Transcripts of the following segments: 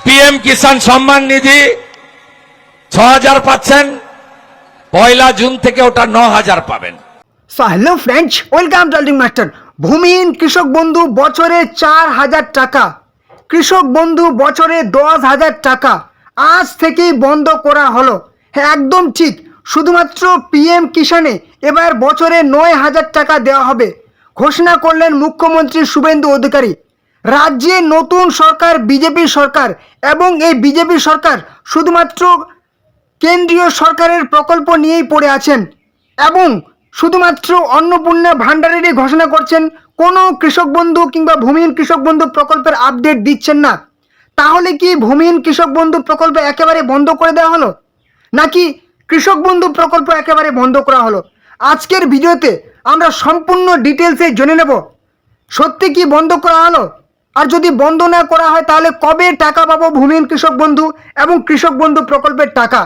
PM Kisan Samman Nidhi ৬,০০০ পাচ্ছেন, ১ June থেকে ওটা ৯,০০০ পাবেন। So hello friends, welcome to আল্টিং মাস্টার। ভূমিহীন কৃষক বন্ধু বছরে ৪,০০০ টাকা, কৃষক বন্ধু বছরে ১০,০০০ টাকা আজ থেকেই বন্ধ করা হলো। হ্যাঁ, একদম ঠিক। শুধুমাত্র পিএম কিষাণে এবার বছরে ৯,০০০ টাকা দেওয়া হবে ঘোষণা করলেন মুখ্যমন্ত্রী শুভেন্দু অধিকারী। রাজ্যে নতুন সরকার, বিজেপি সরকার, এবং এই বিজেপি সরকার শুধুমাত্র কেন্দ্রীয় সরকারের প্রকল্প নিয়েই পড়ে আছেন এবং শুধুমাত্র অন্নপূর্ণা ভাণ্ডারেরই ঘোষণা করছেন, কোনো কৃষক বন্ধু কিংবা ভূমিহীন কৃষক বন্ধু প্রকল্পের আপডেট দিচ্ছেন না। তাহলে কি ভূমিহীন কৃষক বন্ধু প্রকল্প একেবারে বন্ধ করে দেওয়া হলো, নাকি কৃষক বন্ধু প্রকল্প একেবারে বন্ধ করা হলো? আজকের ভিডিওতে আমরা সম্পূর্ণ ডিটেলসে জেনে নেব সত্যি কি বন্ধ করা হলো, আর যদি বন্ধ না করা হয় তাহলে কবে টাকা পাবো ভূমিহীন কৃষক বন্ধু এবং কৃষক বন্ধু প্রকল্পের টাকা।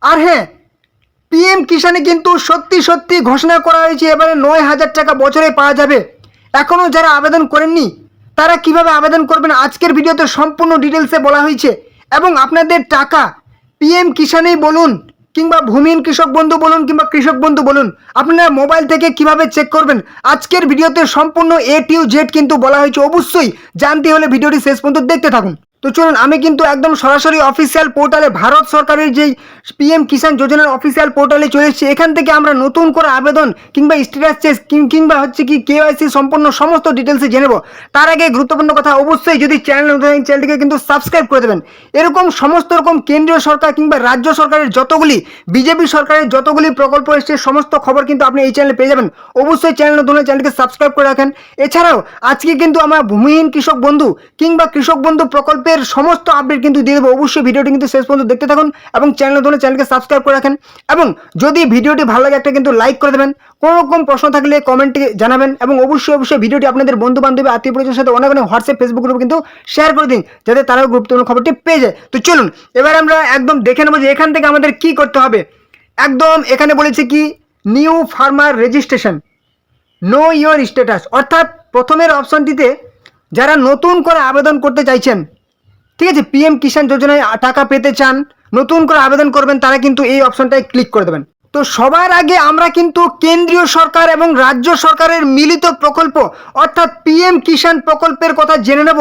আর হ্যাঁ, পিএম কিষাণে কিন্তু সত্যি সত্যি ঘোষণা করা হয়েছে এবারে ৯,০০০ টাকা বছরে পাওয়া যাবে। এখনও যারা আবেদন করেননি তারা কিভাবে আবেদন করবেন আজকের ভিডিওতে সম্পূর্ণ ডিটেলসে বলা হয়েছে। এবং আপনাদের টাকা পিএম কিষাণেই বলুন কিংবা ভূমিহীন কৃষক বন্ধু বলুন কিংবা কৃষক বন্ধু বলুন, আপনারা মোবাইল থেকে কিভাবে চেক করবেন আজকের ভিডিওতে সম্পূর্ণ A to Z কিন্তু বলা হয়েছে। অবশ্যই জানতে হলে ভিডিওটি শেষ পর্যন্ত দেখতে থাকুন। তো চলুন, আমি কিন্তু একদম সরাসরি অফিসিয়াল পোর্টালে, ভারত সরকারের যেই পিএম কিষাণ যোজনার অফিসিয়াল পোর্টালে চলে এসেছি। এখান থেকে আমরা নতুন করে আবেদন কিংবা স্ট্যাটাস চেক কিংবা হচ্ছে কি কেওয়াইসি সম্পূর্ণ সমস্ত ডিটেলসে জেনে নেব। তার আগে গুরুত্বপূর্ণ কথা, অবশ্যই যদি চ্যানেলটিকে কিন্তু সাবস্ক্রাইব করে দেবেন। এরকম সমস্ত রকম কেন্দ্রীয় সরকার কিংবা রাজ্য সরকারের যতগুলি, বিজেপি সরকারের যতগুলি প্রকল্প এসছে সমস্ত খবর কিন্তু আপনি এই চ্যানেলে পেয়ে যাবেন। অবশ্যই চ্যানেলটিকে সাবস্ক্রাইব করে রাখেন। এছাড়াও আজকে কিন্তু আমরা ভূমিহীন কৃষক বন্ধু কিংবা কৃষক বন্ধু প্রকল্পের সমস্ত আপডেট কিন্তু দিয়ে দেবো। অবশ্যই ভিডিওটি কিন্তু শেষ পর্যন্ত দেখতে থাকুন এবং চ্যানেলকে সাবস্ক্রাইব করে রাখেন। এবং যদি ভিডিওটি ভালো লাগে একটা কিন্তু লাইক করে দেবেন। কোনো রকম প্রশ্ন থাকলে কমেন্টে জানাবেন এবং অবশ্যই ভিডিওটি আপনাদের বন্ধু বান্ধবী, আত্মীয় পরিজনের সাথে অনেক হোয়াটসঅ্যাপ, ফেসবুক গ্রুপে কিন্তু শেয়ার করে দিন, যাতে তারাও গুরুত্বপূর্ণ খবরটি পেয়ে যায়। তো চলুন এবার আমরা একদম দেখে নেবো যে এখান থেকে আমাদের কি করতে হবে। একদম এখানে বলেছে কি, new farmer registration, know your status, অর্থাৎ প্রথমের অপশনটিতে যারা নতুন করে আবেদন করতে চাইছেন, ঠিক আছে, পিএম কিষাণ যোজনায় টাকা পেতে চান, নতুন করে আবেদন করবেন, তারা কিন্তু এই অপশনটায় ক্লিক করে দেবেন। তো সবার আগে আমরা কিন্তু কেন্দ্রীয় সরকার এবং রাজ্য সরকারের মিলিত প্রকল্প অর্থাৎ পিএম কিষাণ প্রকল্পের কথা জেনে নেব।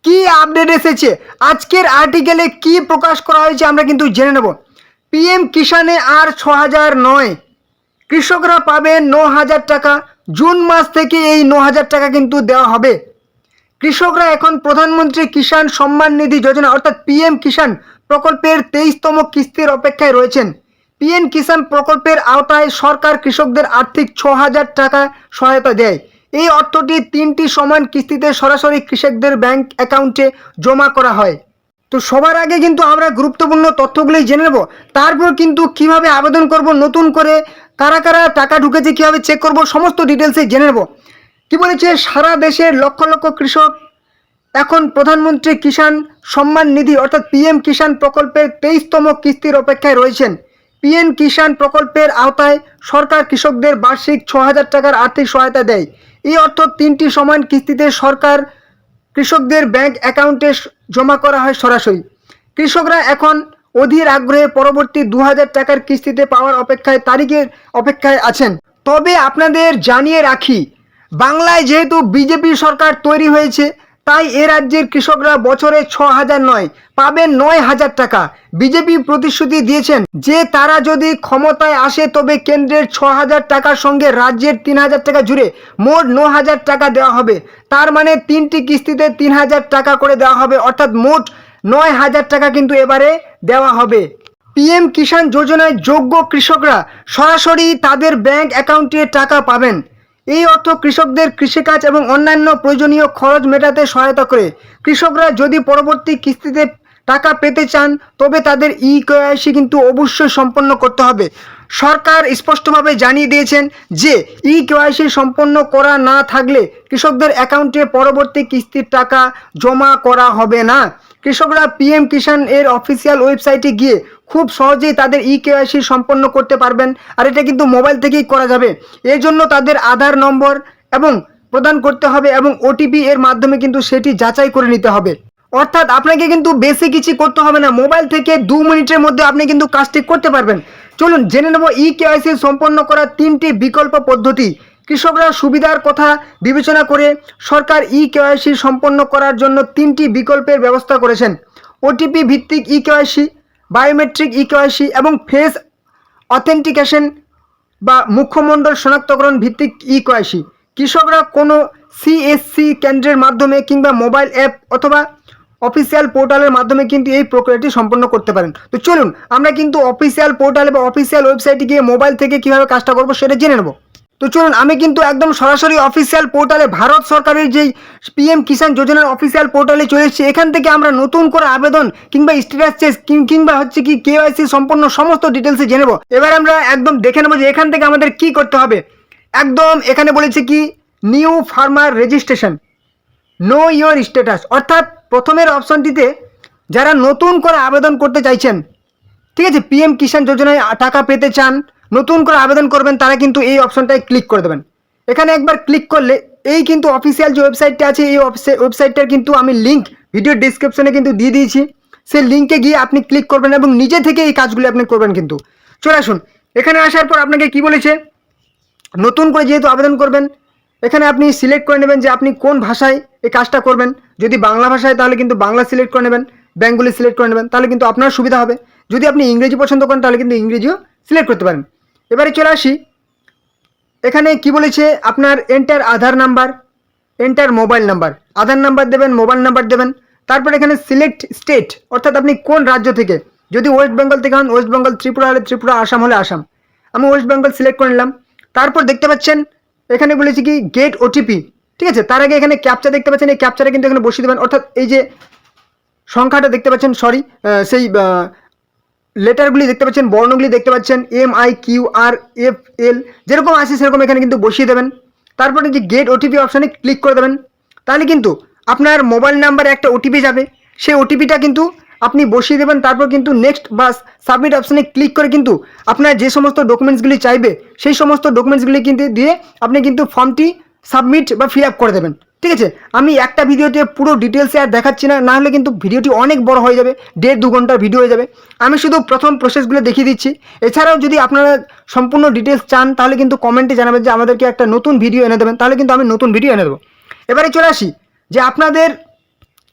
কি আপডেট এসেছে, আজকের আর্টিকেলে কি প্রকাশ করা হয়েছে আমরা কিন্তু জেনে নেব। পিএম কিষাণে আর ৬,০০০ নয়, কৃষকরা পাবে ৯,০০০ টাকা। জুন মাস থেকে এই ৯,০০০ টাকা কিন্তু দেওয়া হবে। কৃষকরা এখন প্রধানমন্ত্রী কিষাণ সম্মান নিধি যোজনা অর্থাৎ পিএম কিষাণ প্রকল্পের 23তম কিস্তির অপেক্ষায় রয়েছেন। পিএম কিষাণ প্রকল্পের আওতায় সরকার কৃষকদের আর্থিক ৬,০০০ টাকা সহায়তা দেয়। এই অর্থটি 3টি সমান কিস্তিতে সরাসরি কৃষকদের ব্যাংক অ্যাকাউন্টে জমা করা হয়। তো সবার আগে কিন্তু আমরা গুরুত্বপূর্ণ তথ্যগুলি জেনে নেব, তারপর কিন্তু কিভাবে আবেদন করব, নতুন করে কারা কারা টাকা ঢুকেছে কিভাবে চেক করব, সমস্ত ডিটেলসে জেনে নেব। কি বলেছে, সারা দেশের লক্ষ লক্ষ কৃষক এখন প্রধানমন্ত্রী কিষাণ সম্মান নিধি অর্থাৎ পিএম কিষাণ প্রকল্পের 23তম কিস্তির অপেক্ষায় রয়েছেন। পিএম কিষাণ প্রকল্পের আওতায় সরকার কৃষকদের বার্ষিক ৬,০০০ টাকার আর্থিক সহায়তা দেয়। এই অর্থ 3টি সমান কিস্তিতে সরকার কৃষকদের ব্যাংক অ্যাকাউন্টে জমা করা হয় সরাসরি। কৃষকরা এখন অধীর আগ্রহে পরবর্তী ২,০০০ টাকার কিস্তিতে পাওয়ার তারিখের অপেক্ষায় আছেন। তবে আপনাদের জানিয়ে রাখি, বাংলায় যেহেতু বিজেপি সরকার তৈরি হয়েছে, তাই এ রাজ্যের কৃষকরা বছরে ৬,০০০ নয়, পাবেন ৯,০০০ টাকা। বিজেপি প্রতিশ্রুতি দিয়েছেন যে তারা যদি ক্ষমতায় আসে তবে কেন্দ্রের ৬,০০০ টাকার সঙ্গে রাজ্যের ৩,০০০ টাকা জুড়ে মোট ৯,০০০ টাকা দেওয়া হবে। তার মানে 3টি কিস্তিতে ৩,০০০ টাকা করে দেওয়া হবে, অর্থাৎ মোট ৯,০০০ টাকা কিন্তু এবারে দেওয়া হবে। পিএম কিষাণ যোজনায় যোগ্য কৃষকরা সরাসরি তাদের ব্যাংক অ্যাকাউন্টে টাকা পাবেন। এই অর্থ কৃষকদের কৃষিকাজ এবং অন্যান্য প্রয়োজনীয় খরচ মেটাতে সহায়তা করে। কৃষকরা যদি পরবর্তী কিস্তিতে টাকা পেতে চান তবে তাদের কেওয়াইসি কিন্তু অবশ্যই সম্পন্ন করতে হবে। সরকার স্পষ্টভাবে জানিয়ে দিয়েছেন যে কেওয়াইসি সম্পন্ন করা না থাকলে কৃষকদের অ্যাকাউন্টে পরবর্তী কিস্তির টাকা জমা করা হবে না। কৃষকরা পিএম কিষাণ এর অফিসিয়াল ওয়েবসাইটে গিয়ে খুব সহজেই তাদের কেওয়াইসি সম্পন্ন করতে পারবেন, আর এটা কিন্তু মোবাইল থেকেই করা যাবে। এর জন্য তাদের আধার নম্বর এবং প্রদান করতে হবে এবং ওটিপি এর মাধ্যমে কিন্তু সেটি যাচাই করে নিতে হবে। অর্থাৎ আপনাকে কিন্তু বেশি কিছু করতে হবে না, মোবাইল থেকে 2 মিনিটের মধ্যে আপনি কিন্তু কাজটি করতে পারবেন। চলুন জেনে নেব ইকেওয়াইসি সম্পন্ন করার 3টি বিকল্প পদ্ধতি। কৃষকরা সুবিধার কথা বিবেচনা করে সরকার ইকেওয়াইসি সম্পন্ন করার জন্য 3টি বিকল্পের ব্যবস্থা করেছেন। ওটিপি ভিত্তিক ইকেওয়াইসি, বায়োমেট্রিক ইকেওয়াইসি এবং ফেস অথেন্টিকেশন বা মুখ্যমণ্ডল শনাক্তকরণ ভিত্তিক ইকেওয়াইসি। কৃষকরা কোনো সিএসসি কেন্দ্রের মাধ্যমে কিংবা মোবাইল অ্যাপ অথবা অফিসিয়াল পোর্টালের মাধ্যমে কিন্তু এই প্রক্রিয়াটি সম্পন্ন করতে পারেন। তো চলুন আমরা কিন্তু অফিসিয়াল পোর্টালে বা অফিসিয়াল ওয়েবসাইটে গিয়ে মোবাইল থেকে কীভাবে কাজটা করবো সেটা জেনে নেব। তো চলুন আমি কিন্তু একদম সরাসরি অফিসিয়াল পোর্টালে, ভারত সরকারের যেই পিএম কিষাণ যোজনার অফিসিয়াল পোর্টালে চলে এসেছি। এখান থেকে আমরা নতুন করে আবেদন কিংবা স্ট্যাটাস চেক কিংবা হচ্ছে কি কেওয়াইসি সম্পন্ন সমস্ত ডিটেলসে জেনে নেব। এবার আমরা একদম দেখে নেবো যে এখান থেকে আমাদের কি করতে হবে। একদম এখানে বলেছে কি new farmer registration, know your status, অর্থাৎ প্রথমের অপশনটিতে যারা নতুন করে আবেদন করতে চাইছেন, ঠিক আছে, পিএম কিষাণ যোজনায় টাকা পেতে চান, নতুন করে আবেদন করবেন, তারা কিন্তু এই অপশনটায় ক্লিক করে দেবেন। এখানে একবার ক্লিক করলে এই কিন্তু অফিসিয়াল যে ওয়েবসাইটটা আছে, এই ওয়েবসাইটটার কিন্তু আমি লিঙ্ক ভিডিও ডিসক্রিপশনে কিন্তু দিয়ে দিয়েছি। সেই লিঙ্কে গিয়ে আপনি ক্লিক করবেন এবং নিজে থেকে এই কাজগুলি আপনি করবেন। কিন্তু চলে আসুন, এখানে আসার পর আপনাকে কি বলেছে, নতুন করে যেহেতু আবেদন করবেন, এখানে আপনি সিলেক্ট করে নেবেন যে আপনি কোন ভাষায় এই কাজটা করবেন। যদি বাংলা ভাষায় তাহলে কিন্তু বাংলা সিলেক্ট করে নেবেন, বেঙ্গলি সিলেক্ট করে নেবেন, তাহলে কিন্তু আপনার সুবিধা হবে। যদি আপনি ইংরেজি পছন্দ করেন তাহলে কিন্তু ইংরেজিও সিলেক্ট করতে পারেন। এবারে চলে আসি, এখানে কি বলেছে, আপনার এন্টার আধার নাম্বার, এন্টার মোবাইল নাম্বার, আধার নাম্বার দেবেন, মোবাইল নাম্বার দেবেন। তারপর এখানে সিলেক্ট স্টেট, অর্থাৎ আপনি কোন রাজ্য থেকে, যদি ওয়েস্ট বেঙ্গল থেকে হন ওয়েস্ট বেঙ্গল, ত্রিপুরা হলে ত্রিপুরা, আসাম হলে আসাম। আমি ওয়েস্ট বেঙ্গল সিলেক্ট করে নিলাম। তারপর দেখতে পাচ্ছেন এখানে বলেছি কি গেট ওটিপি, ঠিক আছে। তার আগে এখানে ক্যাপচা দেখতে পাচ্ছেন, এই ক্যাপচাটা কিন্তু এখানে বসিয়ে দেবেন, অর্থাৎ এই যে সংখ্যাটা দেখতে পাচ্ছেন, সেই লেটারগুলি দেখতে পাচ্ছেন, বর্ণগুলি দেখতে পাচ্ছেন, MIQRFL যেরকম আছে সেরকম এখানে কিন্তু বসিয়ে দেবেন। তারপরে যে গেট ওটিপি অপশানে ক্লিক করে দেবেন, তাহলে কিন্তু আপনার মোবাইল নাম্বারে একটা ওটিপি যাবে, সেই ওটিপিটা কিন্তু আপনি বসিয়ে দেবেন। তারপর কিন্তু নেক্সট বা সাবমিট অপশানে ক্লিক করে কিন্তু আপনার যে সমস্ত ডকুমেন্টসগুলি চাইবে সেই সমস্ত ডকুমেন্টসগুলি কিন্তু দিয়ে আপনি কিন্তু ফর্মটি সাবমিট বা ফিল আপ করে দেবেন, ঠিক আছে। আমি একটা ভিডিওতে পুরো ডিটেলসে আর দেখাচ্ছি না, না হলে কিন্তু ভিডিওটি অনেক বড় হয়ে যাবে, 1.5-2 ঘন্টার ভিডিও হয়ে যাবে। আমি শুধু প্রথম প্রসেসগুলো দেখিয়ে দিচ্ছি। এছাড়াও যদি আপনারা সম্পূর্ণ ডিটেলস চান তাহলে কিন্তু কমেন্টে জানাবেন যে আমাদেরকে একটা নতুন ভিডিও এনে দেবেন, তাহলে কিন্তু আমি নতুন ভিডিও এনে দেবো। এবারে চলে আসি যে আপনাদের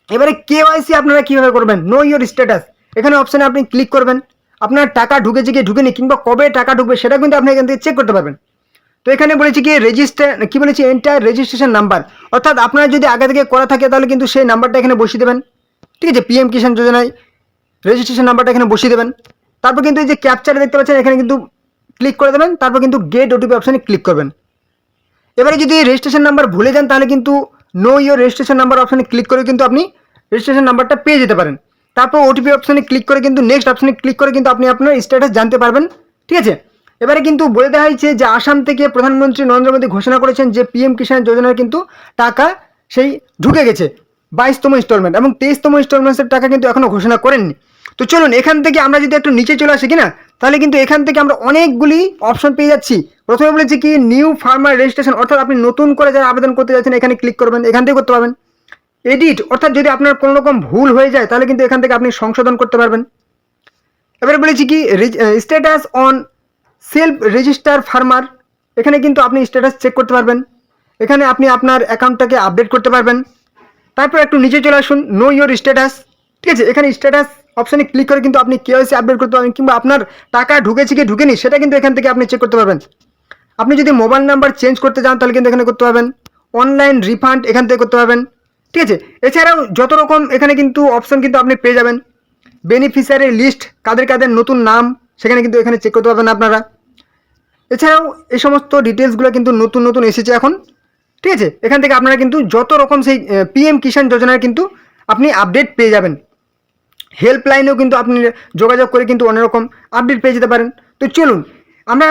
এবারে কেওয়াইসি আপনারা কীভাবে করবেন। নো ইয়োর স্ট্যাটাস, এখানে অপশানে আপনি ক্লিক করবেন। আপনার টাকা ঢুকেছে কি ঢুকেনি কিংবা কবে টাকা ঢুকবে সেটা কিন্তু আপনি এখান থেকে চেক করতে পারবেন। তো এখানে বলেছি কি এন্টার রেজিস্ট্রেশন নাম্বার, অর্থাৎ আপনার যদি আগে থেকে করা থাকে তাহলে কিন্তু সেই নাম্বারটা এখানে বসিয়ে দেবেন, ঠিক আছে। পিএম কিষাণ যোজনায় রেজিস্ট্রেশন নাম্বারটা এখানে বসিয়ে দেবেন। তারপর কিন্তু এই যে ক্যাপচারটা দেখতে পাচ্ছেন এখানে কিন্তু ক্লিক করে দেবেন। তারপর কিন্তু গেট ওটিপি অপশানে ক্লিক করবেন। এবারে যদি রেজিস্ট্রেশন নাম্বার ভুলে যান তাহলে কিন্তু নো ইয়োর রেজিস্ট্রেশন নাম্বার অপশানে ক্লিক করে কিন্তু আপনি রেজিস্ট্রেশন নাম্বারটা পেয়ে যেতে পারেন। তারপর ওটিপি অপশানে ক্লিক করে কিন্তু নেক্সট অপশানে ক্লিক করে কিন্তু আপনি আপনার স্ট্যাটাস জানতে পারবেন, ঠিক আছে। এবারে কিন্তু বলে দেওয়া হয়েছে যে আসাম থেকে প্রধানমন্ত্রী নরেন্দ্র মোদী ঘোষণা করেছেন যে পিএম কিষাণ যোজনার কিন্তু টাকা সেই ঢুকে গেছে 22তম ইনস্টলমেন্ট, এবং 23তম ইনস্টলমেন্টের টাকা কিন্তু এখনও ঘোষণা করেননি। তো চলুন এখান থেকে আমরা যদি একটু নিচে চলে আসি কিনা, তাহলে কিন্তু এখান থেকে আমরা অনেকগুলি অপশন পেয়ে যাচ্ছি। প্রথমে বলেছি কি নিউ ফার্মার রেজিস্ট্রেশন, অর্থাৎ আপনি নতুন করে যারা আবেদন করতে যাচ্ছেন এখানে ক্লিক করবেন, এখান থেকে করতে পারবেন। এডিট, অর্থাৎ যদি আপনার কোনো রকম ভুল হয়ে যায় তাহলে কিন্তু এখান থেকে আপনি সংশোধন করতে পারবেন। এবারে বলেছি কি status on self register farmer, এখানে কিন্তু আপনি স্ট্যাটাস চেক করতে পারবেন, এখানে আপনি আপনার অ্যাকাউন্টটাকে আপডেট করতে পারবেন। তারপর একটু নিচে চলে আসুন, নো ইয়োর স্ট্যাটাস, ঠিক আছে। এখানে স্ট্যাটাস অপশানে ক্লিক করে কিন্তু আপনি কেওয়াইসি আপডেট করতে পারবেন, কিংবা আপনার টাকা ঢুকেছে কি ঢুকেনি সেটা কিন্তু এখান থেকে আপনি চেক করতে পারবেন। আপনি যদি মোবাইল নাম্বার চেঞ্জ করতে চান তাহলে কিন্তু এখানে করতে পারবেন। অনলাইন রিফান্ড এখান থেকে করতে পারবেন, ঠিক আছে। এছাড়াও যত রকম এখানে কিন্তু অপশন কিন্তু আপনি পেয়ে যাবেন। বেনিফিশিয়ারি লিস্ট, কাদের কাদের নতুন নাম সেখানে কিন্তু এখানে চেক করতে পারবেন আপনারা। এছাড়াও এই সমস্ত ডিটেলসগুলো কিন্তু নতুন নতুন এসেছে এখন, ঠিক আছে। এখান থেকে আপনারা কিন্তু যত রকম সেই পিএম কিষাণ যোজনার কিন্তু আপনি আপডেট পেয়ে যাবেন। হেল্পলাইনেও কিন্তু আপনি যোগাযোগ করে কিন্তু অনেক রকম আপডেট পেয়ে যেতে পারেন। তো চলুন আমরা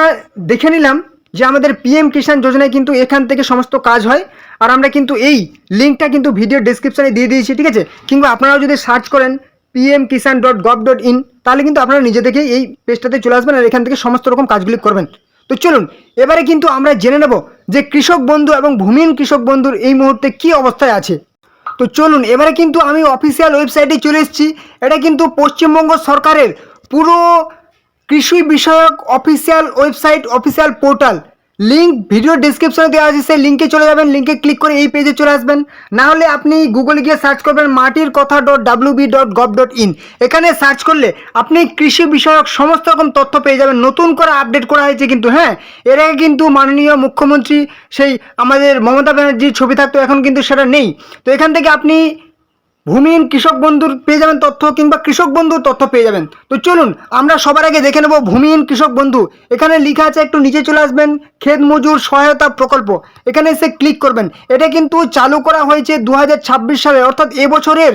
দেখে নিলাম যে আমাদের পিএম কিষাণ যোজনায় কিন্তু এখান থেকে সমস্ত কাজ হয়, আর আমরা কিন্তু এই লিঙ্কটা কিন্তু ভিডিও ডেসক্রিপশনে দিয়ে দিয়েছি, ঠিক আছে। কিংবা আপনারাও যদি সার্চ করেন pmkisan.gov.in তাহলে কিন্তু আপনারা নিজে থেকে এই পেজটাতে চলে আসবেন আর এখান থেকে সমস্ত রকম কাজগুলি করবেন। তো চলুন এবারে কিন্তু আমরা জেনে নেব যে কৃষক বন্ধু এবং ভূমিহীন কৃষক বন্ধুর এই মুহূর্তে কি অবস্থায় আছে। তো চলুন এবারে কিন্তু আমি অফিসিয়াল ওয়েবসাইটে চলে এসেছি। এটা কিন্তু পশ্চিমবঙ্গ সরকারের পুরো কৃষি বিষয়ক official website, official portal. Link video ডিসক্রিপশনে দেওয়া আছে, সেই লিঙ্কে চলে যাবেন, লিঙ্কে ক্লিক করে এই পেজে চলে আসবেন। না হলে আপনি গুগলে গিয়ে সার্চ করবেন মাটির কথা .wb.gov.in। এখানে সার্চ করলে আপনি কৃষি বিষয়ক সমস্ত রকম তথ্য পেয়ে যাবেন। নতুন করে আপডেট করা হয়েছে কিন্তু, হ্যাঁ, এর আগে কিন্তু মাননীয় মুখ্যমন্ত্রী সেই আমাদের মমতা ব্যানার্জির ছবি থাকতো, এখন কিন্তু সেটা নেই। তো এখান থেকে আপনি ভূমিহীন কৃষক বন্ধুর পেয়ে যাবেন তথ্য, কিংবা কৃষক বন্ধুর তথ্য পেয়ে যাবেন। তো চলুন আমরা সবার আগে দেখে নেব ভূমিহীন কৃষক বন্ধু। এখানে লেখা আছে, একটু নিচে চলে আসবেন, ক্ষেত মজুর সহায়তা প্রকল্প। এখানে এসে ক্লিক করবেন। এটা কিন্তু চালু করা হয়েছে 2026 সালে, অর্থাৎ এবছরের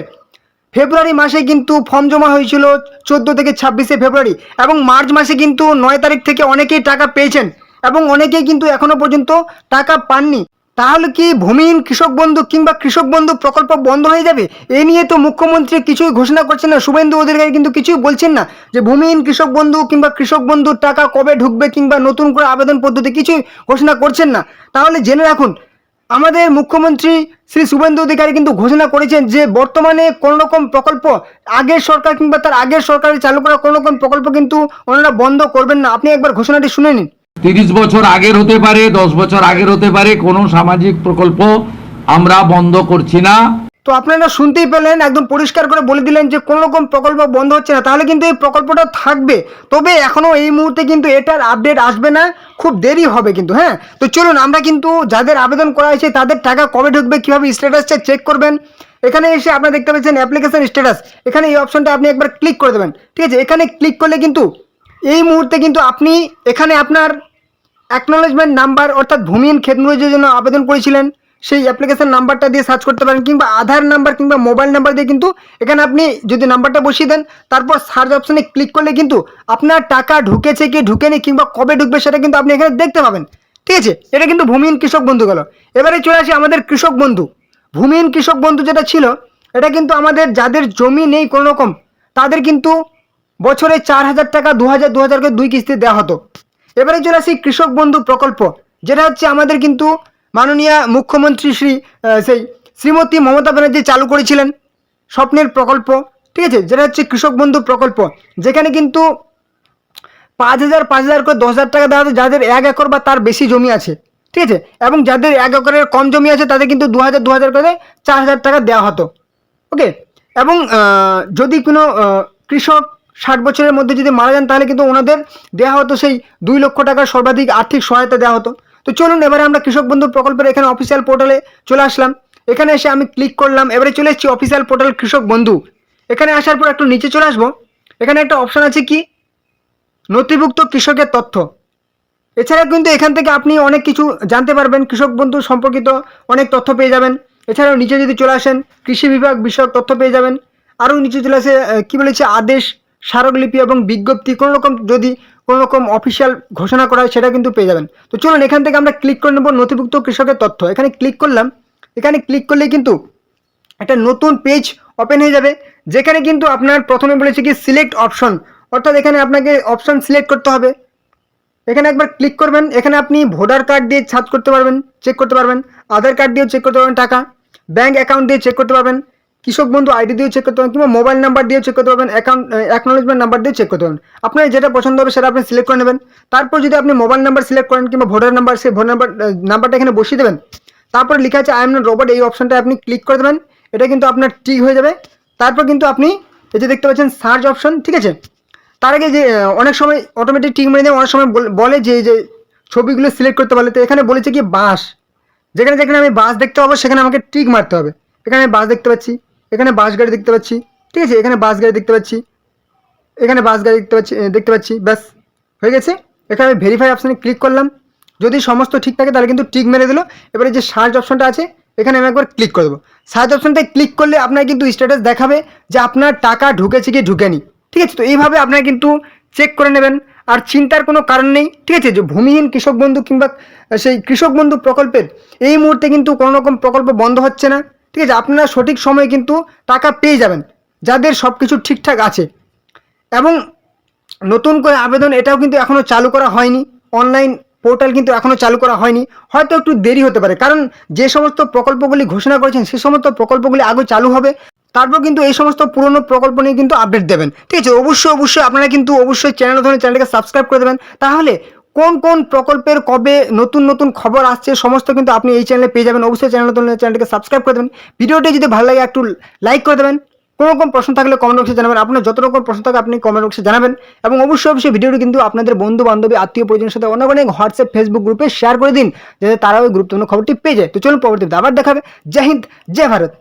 ফেব্রুয়ারি মাসে কিন্তু ফর্ম জমা হয়েছিল 14 থেকে 26 ফেব্রুয়ারি, এবং মার্চ মাসে কিন্তু 9 তারিখ থেকে অনেকেই টাকা পেয়েছেন, এবং অনেকেই কিন্তু এখনো পর্যন্ত টাকা পাননি। তাহলে কি ভূমিহীন কৃষক বন্ধু কিংবা কৃষক বন্ধু প্রকল্প বন্ধ হয়ে যাবে? এ নিয়ে তো মুখ্যমন্ত্রী কিছুই ঘোষণা করছেন না, শুভেন্দু অধিকারী কিন্তু কিছুই বলছেন না যে ভূমিহীন কৃষক বন্ধু কিংবা কৃষক বন্ধুর টাকা কবে ঢুকবে, কিংবা নতুন করে আবেদন পদ্ধতি কিছুই ঘোষণা করছেন না। তাহলে জেনে রাখুন, আমাদের মুখ্যমন্ত্রী শ্রী শুভেন্দু অধিকারী কিন্তু ঘোষণা করেছেন যে বর্তমানে কোনো রকম প্রকল্প, আগের সরকার কিংবা তার আগের সরকারের চালু করা কোনো রকম প্রকল্প কিন্তু ওনারা বন্ধ করবেন না। আপনি একবার ঘোষণাটি শুনে নিন। 30 বছর আগের হতে পারে, 10 বছর আগের হতে পারে, কোনো সামাজিক প্রকল্প আমরা বন্ধ করছি না। তো আপনারা শুনতেই পেলেন, একদম পরিষ্কার করে বলে দিলেন যে কোনো রকম প্রকল্প বন্ধ হচ্ছে না। তাহলে কিন্তু এই প্রকল্পটা থাকবে, তবে এখনও এই মুহূর্তে কিন্তু এটার আপডেট আসবে না, খুব দেরি হবে কিন্তু, হ্যাঁ। তো চলুন আমরা কিন্তু যাদের আবেদন করা হয়েছে তাদের টাকা কবে ঢুকবে, কীভাবে স্ট্যাটাসটা চেক করবেন, এখানে এসে আপনারা দেখতে পাচ্ছেন অ্যাপ্লিকেশন স্ট্যাটাস। এখানে এই অপশনটা আপনি একবার ক্লিক করে দেবেন, ঠিক আছে। এখানে ক্লিক করলে কিন্তু এই মুহূর্তে কিন্তু আপনি এখানে আপনার অ্যাকনোলেজমেন্ট নাম্বার, অর্থাৎ ভূমিহীন ক্ষেত মজুরের জন্য আবেদন করেছিলেন সেই অ্যাপ্লিকেশন নাম্বারটা দিয়ে সার্চ করতে পারেন, কিংবা আধার নাম্বার কিংবা মোবাইল নাম্বার দিয়ে কিন্তু এখানে আপনি যদি নাম্বারটা বসিয়ে দেন, তারপর সার্চ অপশনে ক্লিক করলে কিন্তু আপনার টাকা ঢুকেছে কি ঢুকেনি কিংবা কবে ঢুকবে সেটা কিন্তু আপনি এখানে দেখতে পাবেন, ঠিক আছে। এটা কিন্তু ভূমিহীন কৃষক বন্ধু গেল। এবারে চলে আসি আমাদের কৃষক বন্ধু। ভূমিহীন কৃষক বন্ধু যেটা ছিল, এটা কিন্তু আমাদের যাদের জমি নেই কোনো রকম, তাদের কিন্তু বছরে 4,000 টাকা 2,000 করে 2 কিস্তি দেওয়া হতো। এবারে চলে আসি কৃষক বন্ধু প্রকল্প, যেটা হচ্ছে আমাদের কিন্তু মাননীয় মুখ্যমন্ত্রী শ্রীমতী মমতা ব্যানার্জি চালু করেছিলেন স্বপ্নের প্রকল্প, ঠিক আছে, যেটা হচ্ছে কৃষক বন্ধু প্রকল্প, যেখানে কিন্তু 5,000 করে 10,000 টাকা দেওয়া হতো যাদের 1 একর বা তার বেশি জমি আছে, ঠিক আছে, এবং যাদের 1 একরের কম জমি আছে তাদের কিন্তু 2,000 করে 4,000 টাকা দেওয়া হতো, ওকে। এবং যদি কোনো কৃষক 60 বছরের মধ্যে যদি মারা যান, তাহলে কিন্তু ওনাদের দেওয়া হতো সেই 2 লক্ষ টাকার সর্বাধিক আর্থিক সহায়তা দেওয়া হতো। তো চলুন এবারে আমরা কৃষক বন্ধু প্রকল্পের এখানে অফিসিয়াল পোর্টালে চলে আসলাম। এখানে এসে আমি ক্লিক করলাম, এবারে চলে এসেছি অফিসিয়াল পোর্টাল কৃষক বন্ধু। এখানে আসার পর একটু নিচে চলে আসবো। এখানে একটা অপশান আছে কি, নথিভুক্ত কৃষকের তথ্য। এছাড়া কিন্তু এখান থেকে আপনি অনেক কিছু জানতে পারবেন, কৃষক বন্ধু সম্পর্কিত অনেক তথ্য পেয়ে যাবেন। এছাড়াও নিচে যদি চলে আসেন, কৃষি বিভাগ বিষয়ক তথ্য পেয়ে যাবেন। আরও নিচে চলে আসে কী বলেছে, আদেশ, স্মারকলিপি এবং বিজ্ঞপ্তি, কোনো রকম যদি কোনো রকম অফিসিয়াল ঘোষণা করা হয় সেটা কিন্তু পেয়ে যাবেন। তো চলুন এখান থেকে আমরা ক্লিক করে নেব নথিভুক্ত কৃষকের তথ্য। এখানে ক্লিক করলাম। এখানে ক্লিক করলে কিন্তু একটা নতুন পেজ ওপেন হয়ে যাবে, যেখানে কিন্তু আপনার প্রথমে বলেছে কি সিলেক্ট অপশন, অর্থাৎ এখানে আপনাকে অপশন সিলেক্ট করতে হবে। এখানে একবার ক্লিক করবেন। এখানে আপনি ভোটার কার্ড দিয়ে সার্চ করতে পারবেন, চেক করতে পারবেন, আধার কার্ড দিয়েও চেক করতে পারবেন টাকা, ব্যাঙ্ক অ্যাকাউন্ট দিয়ে চেক করতে পারবেন, কৃষক বন্ধু আইডি দিয়েও চেক করতে পারবেন, কিংবা মোবাইল নাম্বার দিয়েও চেক করতে পারবেন, অ্যাকনোলেজমেন্ট নাম্বার দিয়ে চেক করতে পারবেন। আপনার যেটা পছন্দ হবে সেটা আপনি সিলেক্ট করে নেবেন। তারপর যদি আপনি মোবাইল নাম্বার সিলেক্ট করেন কিংবা ভোটার নাম্বার, সেই ভোটার নাম্বারটা এখানে বসিয়ে দেবেন। তারপর লেখা আছে আই এম নট রোবট, এই অপশনটা আপনি ক্লিক করে দেবেন। এটা কিন্তু আপনার টিক হয়ে যাবে। তারপর কিন্তু আপনি এই যে দেখতে পাচ্ছেন সার্চ অপশন, ঠিক আছে। তার আগে যে অনেক সময় অটোমেটিক টিক মেরে দেয়, অনেক সময় বলে যে ছবিগুলো সিলেক্ট করতে পারলে, তো এখানে বলেছে কি বাস, যেখানে যেখানে আমি বাস দেখতে পাবো সেখানে আমাকে টিক মারতে হবে। এখানে আমি বাস দেখতে পাচ্ছি, এখানে বাস গাড়ি দেখতে পাচ্ছি, ঠিক আছে, এখানে বাস গাড়ি দেখতে পাচ্ছি, এখানে বাস গাড়ি দেখতে পাচ্ছি, ব্যাস হয়ে গেছে। এখানে আমি ভেরিফাই অপশানে ক্লিক করলাম। যদি সমস্ত ঠিক থাকে তাহলে কিন্তু টিক মেরে দিল। এবারে যে সার্চ অপশনটা আছে এখানে আমি একবার ক্লিক করে দেবো। সার্চ অপশনটায় ক্লিক করলে আপনার কিন্তু স্ট্যাটাস দেখাবে যে আপনার টাকা ঢুকেছে কি ঢুকেনি, ঠিক আছে। তো এইভাবে আপনারা কিন্তু চেক করে নেবেন, আর চিন্তার কোনো কারণ নেই, ঠিক আছে। যে ভূমিহীন কৃষক বন্ধু কিংবা সেই কৃষক বন্ধু প্রকল্পের এই মুহূর্তে কিন্তু কোনো রকম প্রকল্প বন্ধ হচ্ছে না, ঠিক আছে। আপনারা সঠিক সময়ে কিন্তু টাকা পেয়ে যাবেন যাদের সব কিছু ঠিকঠাক আছে। এবং নতুন করে আবেদন এটাও কিন্তু এখনও চালু করা হয়নি, অনলাইন পোর্টাল কিন্তু এখনও চালু করা হয়নি, হয়তো একটু দেরি হতে পারে, কারণ যে সমস্ত প্রকল্পগুলি ঘোষণা করেছেন সেই সমস্ত প্রকল্পগুলি আগে চালু হবে, তারপর কিন্তু এই সমস্ত পুরনো প্রকল্প নিয়ে কিন্তু আপডেট দেবেন। ঠিক আছে, অবশ্যই আপনারা কিন্তু অবশ্যই চ্যানেলটাকে সাবস্ক্রাইব করে দেবেন, তাহলে কোন কোন প্রকল্পের কবে নতুন নতুন খবর আসছে সমস্ত কিন্তু আপনি এই চ্যানেলে পেয়ে যাবেন। অবশ্যই চ্যানেলটাকে সাবস্ক্রাইব করে দেবেন। ভিডিওটি যদি ভালো লাগে একটু লাইক করে দেবেন। কোনো রকম প্রশ্ন থাকলে কমেন্ট বক্সে জানাবেন, আপনার যত রকম প্রশ্ন থাকে আপনি কমেন্ট বক্সে জানাবেন, এবং অবশ্যই ভিডিওটি কিন্তু আপনাদের বন্ধু বান্ধবী আত্মীয় পরিজনের সাথে অনেক হোয়াটসঅ্যাপ ফেসবুক গ্রুপে শেয়ার করে দিন, যাতে তারাও ওই গুরুত্বপূর্ণ খবরটি পেয়ে যায়। তো চলুন পরবর্তীতে আবার দেখাবে। জয় হিন্দ, জয় ভারত।